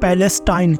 Palestine.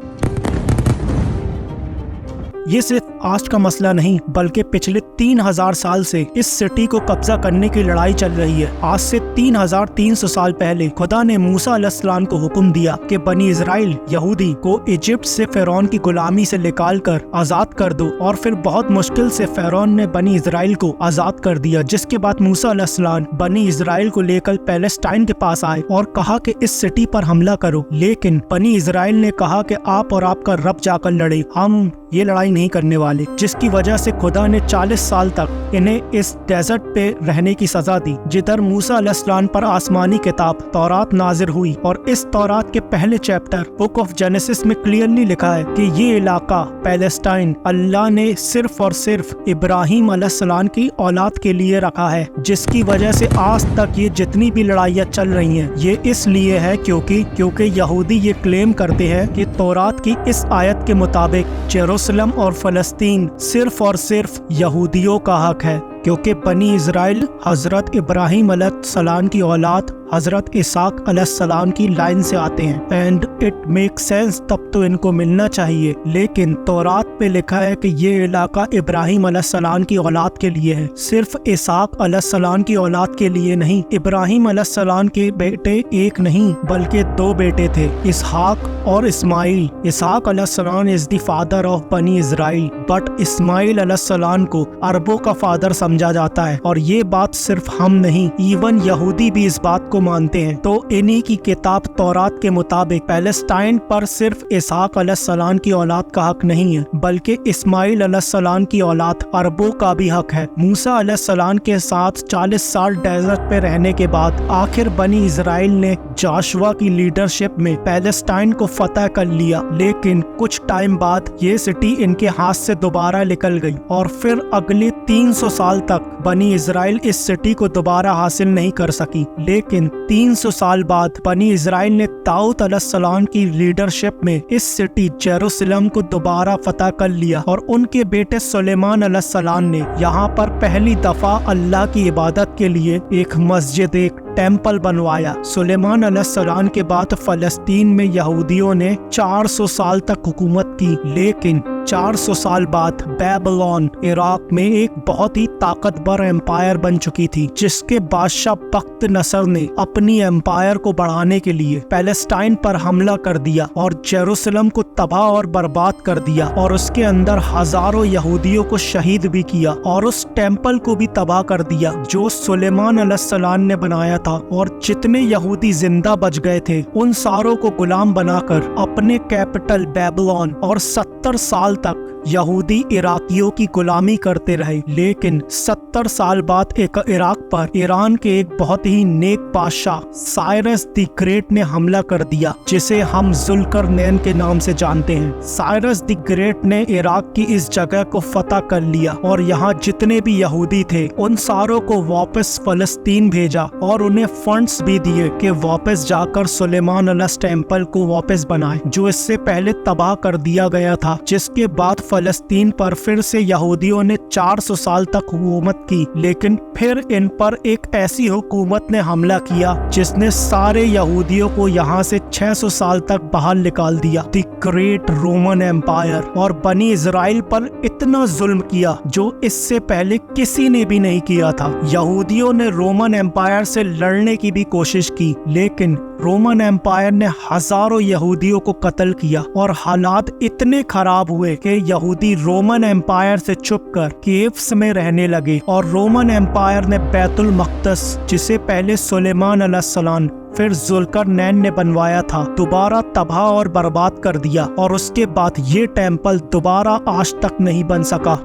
ये सिर्फ आज का मसला नहीं बल्कि पिछले 3000 साल से इस सिटी को कब्जा करने की लड़ाई चल रही है। आज से 3300 साल पहले खुदा ने मूसा अलैहिस्सलाम को हुक्म दिया कि बनी इजराइल यहूदी को इजिप्ट से फिरौन की गुलामी से निकाल कर आजाद कर दो, और फिर बहुत मुश्किल से फिरौन ने बनी इजराइल को आजाद कर दिया। जिसके बाद मूसा अलैहिस्सलाम बनी इजराइल को लेकर पैलेस्टाइन के पास आए और कहा कि इस सिटी पर हमला करो, लेकिन बनी इजराइल ने कहा कि आप और आपका रब जाकर लड़े, हम ये लड़ाई नहीं करने वाले। जिसकी वजह से खुदा ने 40 साल तक इन्हें इस डेजर्ट पे रहने की सजा दी, जिधर मूसा अलैहिस्सलाम पर आसमानी किताब तौरात नाजिर हुई। और इस तौरात के पहले चैप्टर बुक ऑफ जेनेसिस में क्लियरली लिखा है कि ये इलाका पैलेस्टाइन अल्लाह ने सिर्फ और सिर्फ इब्राहिम अलैहिस्सलाम की औलाद के लिए रखा है। जिसकी वजह से आज तक ये जितनी भी लड़ाइयाँ चल रही हैं ये इसलिए है क्योंकि यहूदी ये क्लेम करते हैं कि तौरात की इस आयत के मुताबिक जेरूसलम और फलस्तीन सिर्फ और सिर्फ यहूदियों का हक है, क्योंकि बनी इजराइल हजरत इब्राहिम अलैहिस्सलाम की औलाद हजरत इसाक अलैहिस्सलाम की लाइन से आते हैं। एंड इट मेक सेंस, तब तो इनको मिलना चाहिए। लेकिन तौरात पे लिखा है कि ये इलाका इब्राहिम अलैहिस्सलाम की औलाद के लिए है, सिर्फ इसाक अलैहिस्सलाम की औलाद के लिए नहीं। इब्राहिम अलैहिस्सलाम के बेटे एक नहीं बल्कि 2 बेटे थे, इसहाक और इस्माइल। इसहाक अलैहिस्सलाम इज द फादर ऑफ बनी इजराइल, बट इस्माइल अलैहिस्सलाम को अरबों का फादर समझा जाता है। और ये बात सिर्फ हम नहीं, इवन यहूदी भी इस बात को मानते हैं। तो इन्हीं की किताब तौरात के मुताबिक पैलेस्टाइन पर सिर्फ इसहाक अलैहिस्सलाम की औलाद का हक नहीं है, बल्कि इस्माइल अलैहिस्सलाम की औलाद अरबों का भी हक है। मूसा अलैहिस्सलाम के साथ 40 साल डेजर्ट पे रहने के बाद आखिर बनी इजराइल ने जोशुआ की लीडरशिप में पैलेस्टाइन को फतह कर लिया। लेकिन कुछ टाइम बाद ये सिटी इनके हाथ से दोबारा निकल गई और फिर अगले 300 साल तक बनी इजराइल इस सिटी को दोबारा हासिल नहीं कर सकी। लेकिन 300 साल बाद बनी इजराइल ने दाऊद अलैहिस्सलाम की लीडरशिप में इस सिटी जेरूसलम को दोबारा फतह कर लिया और उनके बेटे सुलेमान अलैहिस्सलाम ने यहाँ पर पहली दफा अल्लाह की इबादत के लिए एक मस्जिद, एक टेम्पल बनवाया। सुलेमान अलैहिस्सलाम के बाद फलस्तीन में यहूदियों ने 400 साल तक हुकूमत की, लेकिन 400 साल बाद बेबीलोन इराक में एक बहुत ही ताकतवर एम्पायर बन चुकी थी, जिसके बादशाह बख्त नसर ने अपनी एम्पायर को बढ़ाने के लिए पैलेस्टाइन पर हमला कर दिया और जेरूसलम को तबाह और बर्बाद कर दिया और उसके अंदर हजारों यहूदियों को शहीद भी किया और उस टेम्पल को भी तबाह कर दिया जो सुलेमान अलैहिस्सलाम ने बनाया था। और जितने यहूदी जिंदा बच गए थे उन सारों को गुलाम बनाकर अपने कैपिटल बेबीलोन और 70 साल तक यहूदी इराकियों की गुलामी करते रहे। लेकिन 70 साल बाद इराक पर ईरान के एक बहुत ही नेक बादशाह साइरस द ग्रेट ने हमला कर दिया, जिसे हम जुल्करनैन के नाम से जानते हैं। साइरस द ग्रेट ने इराक की इस जगह को फतह कर लिया और यहाँ जितने भी यहूदी थे उन सारों को वापस फलस्तीन भेजा और उन्हें फंड्स भी दिए कि वापस जाकर सुलेमान अलैहिस्सलाम टेम्पल को वापस बनाए, जो इससे पहले तबाह कर दिया गया था। जिसके बाद फलस्तीन पर फिर से यहूदियों ने 400 साल तक हुकूमत की, लेकिन फिर इन पर एक ऐसी हुकूमत ने हमला किया जिसने सारे यहूदियों को यहाँ से 600 साल तक बाहर निकाल दिया, द ग्रेट रोमन एम्पायर। और बनी इजराइल पर इतना जुल्म किया जो इससे पहले किसी ने भी नहीं किया था। यहूदियों ने रोमन एम्पायर से लड़ने की भी कोशिश की, लेकिन रोमन एम्पायर ने हजारों यहूदियों को कत्ल किया और हालात इतने खराब हुए कि यहूदी रोमन एम्पायर से छुपकर केव्स में रहने लगे और रोमन एम्पायर ने बैतुल मक़दस, जिसे पहले सुलेमान अलैहिस्सलाम फिर जुल्करनैन ने बनवाया था, दोबारा तबाह और बर्बाद कर दिया और उसके बाद ये टेम्पल दोबारा आज तक नहीं बन सका।